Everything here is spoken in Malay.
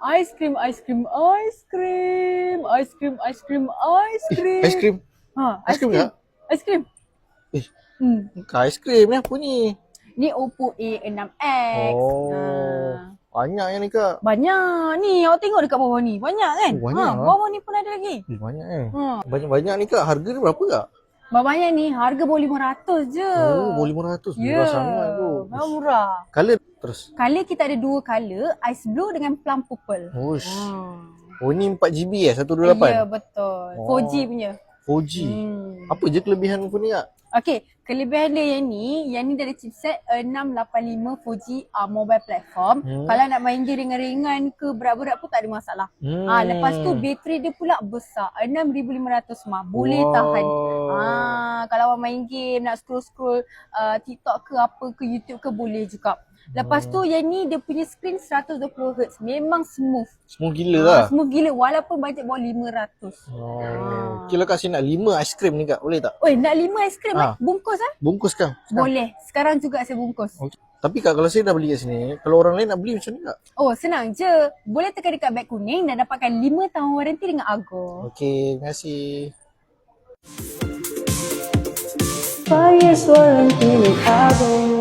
Ice cream, ice cream, ice cream, ice cream, ice cream, ice cream. Aiskrim? Ha, Aiskrim tak? Ice cream. Eh, Hmm. bukan aiskrim ni apa ni? Ni Oppo A6X. Oh, banyak yang ni Kak. Banyak. Ni awak tengok dekat bawah ni. Banyak kan? Oh, banyak lah. Bawah ni pun ada lagi. Banyak Banyak-banyak ni Kak. Harga ni berapa Kak? Banyak ni harga bawah 500 je. Oh, bawah 500. Murah sangat tu. Memang murah. Color terus. Color kita ada 2 color, ice blue dengan plum purple. Ush. Oh, ni 4GB 128? Ya, betul. 4G punya. 4G. Apa je kelebihan phone ni Kak? Okey, kelebihan dia yang ni dari chipset 685 4G mobile platform. Kalau nak main game ringan-ringan ke berat-berat pun tak ada masalah. Lepas tu bateri dia pula besar, 6500 mAh. Boleh tahan. Kalau awak main game, nak scroll-scroll TikTok ke apa ke YouTube ke boleh juga. Lepas tu yang ni dia punya screen 120Hz. Memang smooth. Smooth gila lah. Smooth gila walaupun bajet bawah 500. Kira Kak saya nak 5 aiskrim ni Kak. Boleh tak? Oi, nak 5 aiskrim bungkus Bungkus kan? Boleh. Sekarang juga saya bungkus. Okay. Tapi Kak kalau saya dah beli kat sini, kalau orang lain nak beli macam ni Kak? Oh, senang je. Boleh tekan dekat beg kuning dan dapatkan 5 tahun waranti dengan Argo. Okey, terima kasih. 5 years warranty with Argo.